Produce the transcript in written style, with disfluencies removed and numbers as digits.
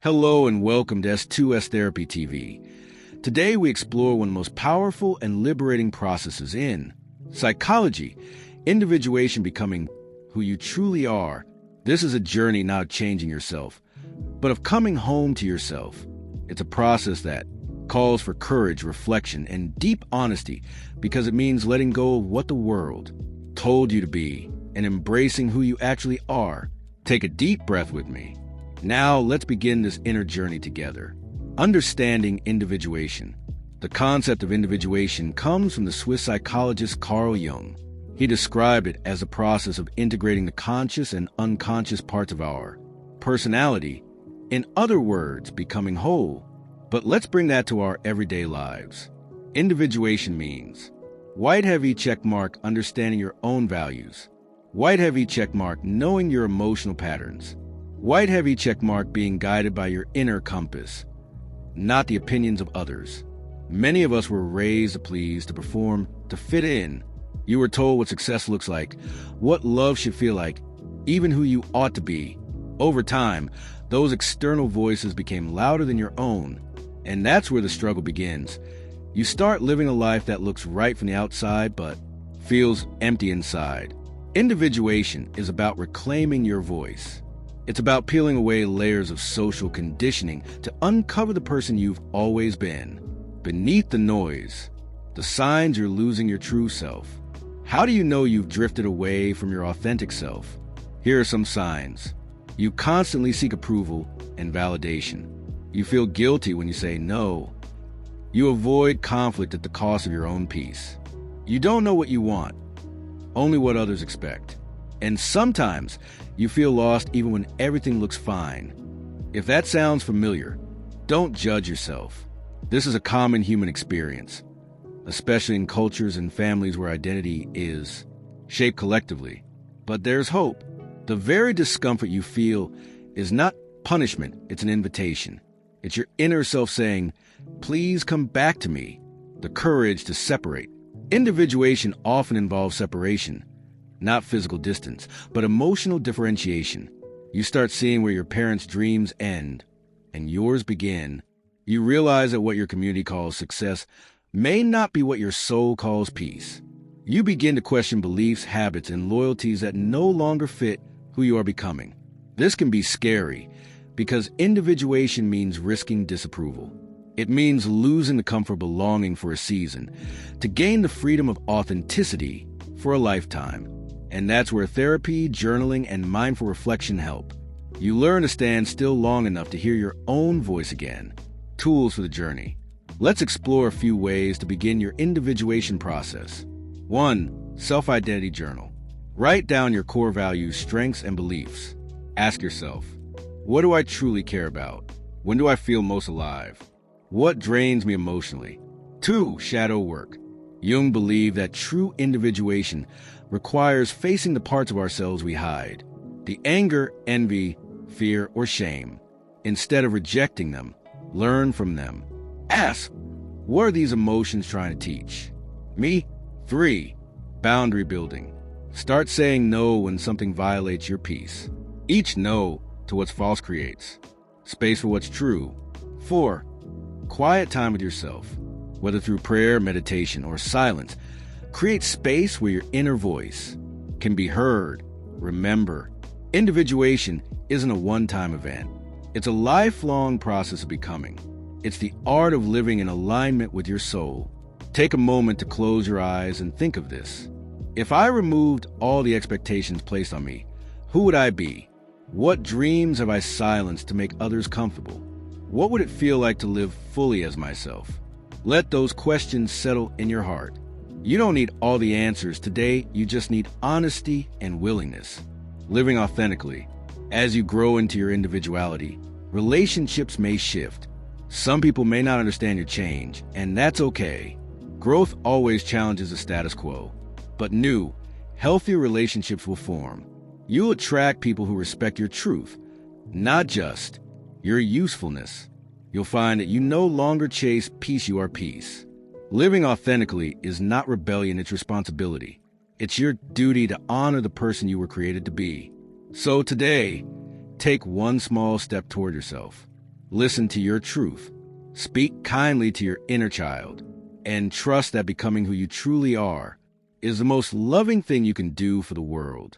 Hello and welcome to S2S Therapy TV. Today we explore one of the most powerful and liberating processes in psychology, individuation, becoming who you truly are. This is a journey not of changing yourself, but of coming home to yourself. It's a process that calls for courage, reflection, and deep honesty because it means letting go of what the world told you to be and embracing who you actually are. Take a deep breath with me. Now, let's begin this inner journey together. Understanding individuation. The concept of individuation comes from the Swiss psychologist Carl Jung. He described it as a process of integrating the conscious and unconscious parts of our personality, in other words, becoming whole. But let's bring that to our everyday lives. Individuation means white heavy checkmark, understanding your own values. White heavy checkmark, knowing your emotional patterns. White heavy checkmark, being guided by your inner compass, not the opinions of others. Many of us were raised to please, to perform, to fit in. You were told what success looks like, what love should feel like, even who you ought to be. Over time, those external voices became louder than your own, and that's where the struggle begins. You start living a life that looks right from the outside but feels empty inside. Individuation is about reclaiming your voice. It's about peeling away layers of social conditioning to uncover the person you've always been. Beneath the noise, the signs you're losing your true self. How do you know you've drifted away from your authentic self? Here are some signs. You constantly seek approval and validation. You feel guilty when you say no. You avoid conflict at the cost of your own peace. You don't know what you want, only what others expect. And sometimes you feel lost even when everything looks fine. If that sounds familiar, don't judge yourself. This is a common human experience, especially in cultures and families where identity is shaped collectively. But there's hope. The very discomfort you feel is not punishment, it's an invitation. It's your inner self saying, please come back to me. The courage to separate. Individuation often involves separation. Not physical distance, but emotional differentiation. You start seeing where your parents' dreams end and yours begin. You realize that what your community calls success may not be what your soul calls peace. You begin to question beliefs, habits, and loyalties that no longer fit who you are becoming. This can be scary because individuation means risking disapproval. It means losing the comfort of belonging for a season to gain the freedom of authenticity for a lifetime. And that's where therapy, journaling, and mindful reflection help. You learn to stand still long enough to hear your own voice again. Tools for the journey. Let's explore a few ways to begin your individuation process. 1. Self-identity journal. Write down your core values, strengths, and beliefs. Ask yourself, what do I truly care about? When do I feel most alive? What drains me emotionally? 2. Shadow work. Jung believed that true individuation requires facing the parts of ourselves we hide, the anger, envy, fear, or shame. Instead of rejecting them, learn from them. Ask, what are these emotions trying to teach me? 3. Boundary building. Start saying no when something violates your peace. Each no to what's false creates space for what's true. 4. Quiet time with yourself. Whether through prayer, meditation, or silence, create space where your inner voice can be heard. Remember, individuation isn't a one-time event. It's a lifelong process of becoming. It's the art of living in alignment with your soul. Take a moment to close your eyes and think of this. If I removed all the expectations placed on me, who would I be? What dreams have I silenced to make others comfortable? What would it feel like to live fully as myself? Let those questions settle in your heart. You don't need all the answers today, you just need honesty and willingness. Living authentically. As you grow into your individuality, relationships may shift. Some people may not understand your change, and that's okay. Growth always challenges the status quo, but new, healthier relationships will form. You'll attract people who respect your truth, not just your usefulness. You'll find that you no longer chase peace, you are peace. Living authentically is not rebellion, it's responsibility. It's your duty to honor the person you were created to be. So today, take one small step toward yourself. Listen to your truth. Speak kindly to your inner child. And trust that becoming who you truly are is the most loving thing you can do for the world.